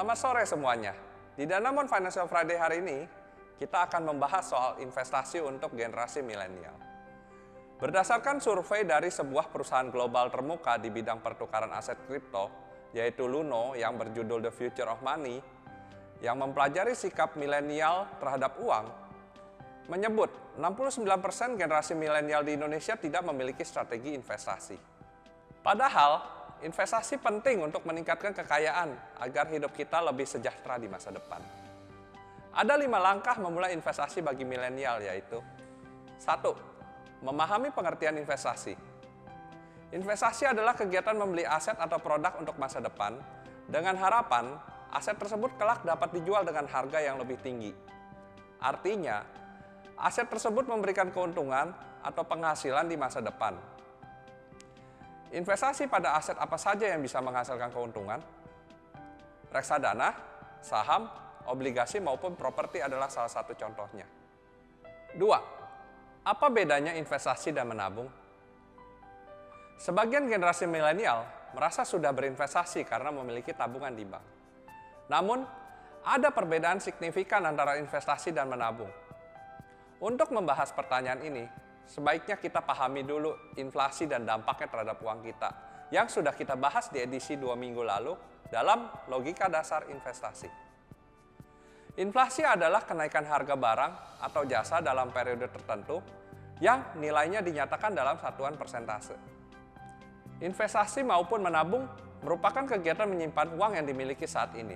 Selamat sore semuanya. Di Danamon Financial Friday hari ini, kita akan membahas soal investasi untuk generasi milenial. Berdasarkan survei dari sebuah perusahaan global termuka di bidang pertukaran aset kripto, yaitu Luno yang berjudul The Future of Money, yang mempelajari sikap milenial terhadap uang, menyebut 69% generasi milenial di Indonesia tidak memiliki strategi investasi. Padahal, investasi penting untuk meningkatkan kekayaan agar hidup kita lebih sejahtera di masa depan. Ada 5 langkah memulai investasi bagi milenial, yaitu 1. Memahami pengertian investasi. Investasi adalah kegiatan membeli aset atau produk untuk masa depan dengan harapan aset tersebut kelak dapat dijual dengan harga yang lebih tinggi. Artinya, aset tersebut memberikan keuntungan atau penghasilan di masa depan. Investasi pada aset apa saja yang bisa menghasilkan keuntungan? Reksadana, saham, obligasi maupun properti adalah salah satu contohnya. 2. Apa bedanya investasi dan menabung? Sebagian generasi milenial merasa sudah berinvestasi karena memiliki tabungan di bank. Namun, ada perbedaan signifikan antara investasi dan menabung. Untuk membahas pertanyaan ini, sebaiknya kita pahami dulu inflasi dan dampaknya terhadap uang kita yang sudah kita bahas di edisi 2 minggu lalu dalam logika dasar investasi. Inflasi adalah kenaikan harga barang atau jasa dalam periode tertentu yang nilainya dinyatakan dalam satuan persentase. Investasi maupun menabung merupakan kegiatan menyimpan uang yang dimiliki saat ini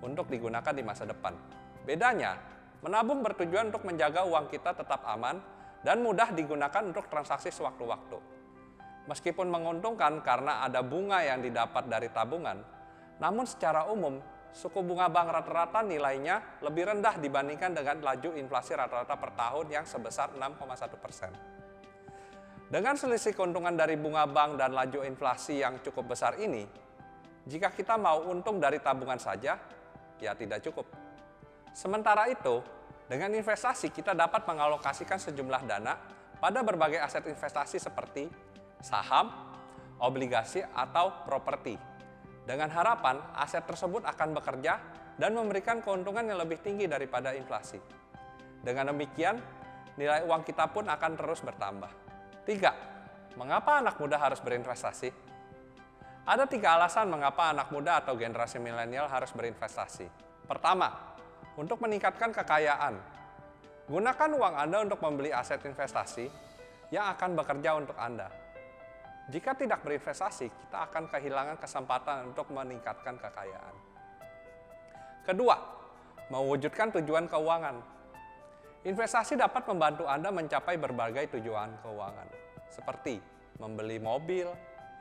untuk digunakan di masa depan. Bedanya, menabung bertujuan untuk menjaga uang kita tetap aman dan mudah digunakan untuk transaksi sewaktu-waktu. Meskipun menguntungkan karena ada bunga yang didapat dari tabungan, namun secara umum, suku bunga bank rata-rata nilainya lebih rendah dibandingkan dengan laju inflasi rata-rata per tahun yang sebesar 6,1%. Dengan selisih keuntungan dari bunga bank dan laju inflasi yang cukup besar ini, jika kita mau untung dari tabungan saja, ya tidak cukup. Sementara itu, dengan investasi, kita dapat mengalokasikan sejumlah dana pada berbagai aset investasi seperti saham, obligasi, atau properti. Dengan harapan, aset tersebut akan bekerja dan memberikan keuntungan yang lebih tinggi daripada inflasi. Dengan demikian, nilai uang kita pun akan terus bertambah. 3. Mengapa anak muda harus berinvestasi? Ada 3 alasan mengapa anak muda atau generasi milenial harus berinvestasi. Pertama, untuk meningkatkan kekayaan. Gunakan uang Anda untuk membeli aset investasi yang akan bekerja untuk Anda. Jika tidak berinvestasi, kita akan kehilangan kesempatan untuk meningkatkan kekayaan. Kedua, mewujudkan tujuan keuangan. Investasi dapat membantu Anda mencapai berbagai tujuan keuangan, seperti membeli mobil,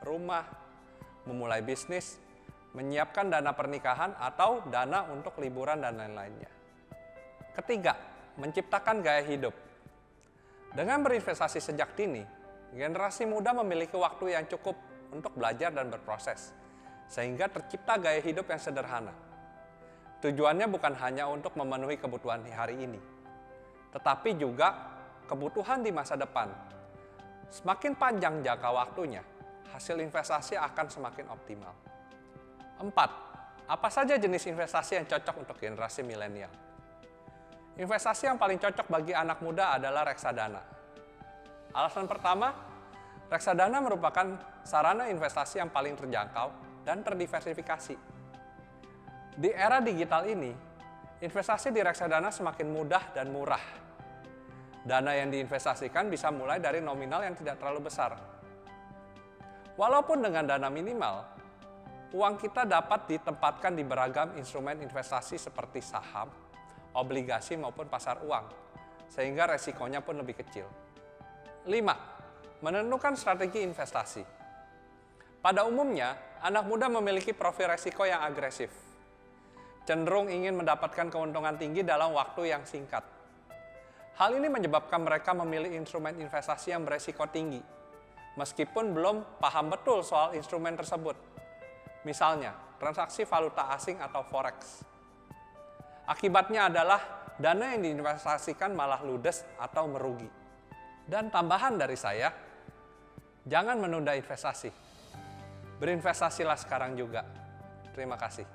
rumah, memulai bisnis, menyiapkan dana pernikahan atau dana untuk liburan dan lain-lainnya. Ketiga, menciptakan gaya hidup. Dengan berinvestasi sejak dini, generasi muda memiliki waktu yang cukup untuk belajar dan berproses, sehingga tercipta gaya hidup yang sederhana. Tujuannya bukan hanya untuk memenuhi kebutuhan hari ini, tetapi juga kebutuhan di masa depan. Semakin panjang jangka waktunya, hasil investasi akan semakin optimal. 4. Apa saja jenis investasi yang cocok untuk generasi milenial? Investasi yang paling cocok bagi anak muda adalah reksadana. Alasan pertama, reksadana merupakan sarana investasi yang paling terjangkau dan terdiversifikasi. Di era digital ini, investasi di reksadana semakin mudah dan murah. Dana yang diinvestasikan bisa mulai dari nominal yang tidak terlalu besar. Walaupun dengan dana minimal, uang kita dapat ditempatkan di beragam instrumen investasi seperti saham, obligasi maupun pasar uang, sehingga resikonya pun lebih kecil. 5. Menentukan strategi investasi. Pada umumnya, anak muda memiliki profil resiko yang agresif, cenderung ingin mendapatkan keuntungan tinggi dalam waktu yang singkat. Hal ini menyebabkan mereka memilih instrumen investasi yang beresiko tinggi, meskipun belum paham betul soal instrumen tersebut. Misalnya, transaksi valuta asing atau forex. Akibatnya adalah dana yang diinvestasikan malah ludes atau merugi. Dan tambahan dari saya, jangan menunda investasi. Berinvestasilah sekarang juga. Terima kasih.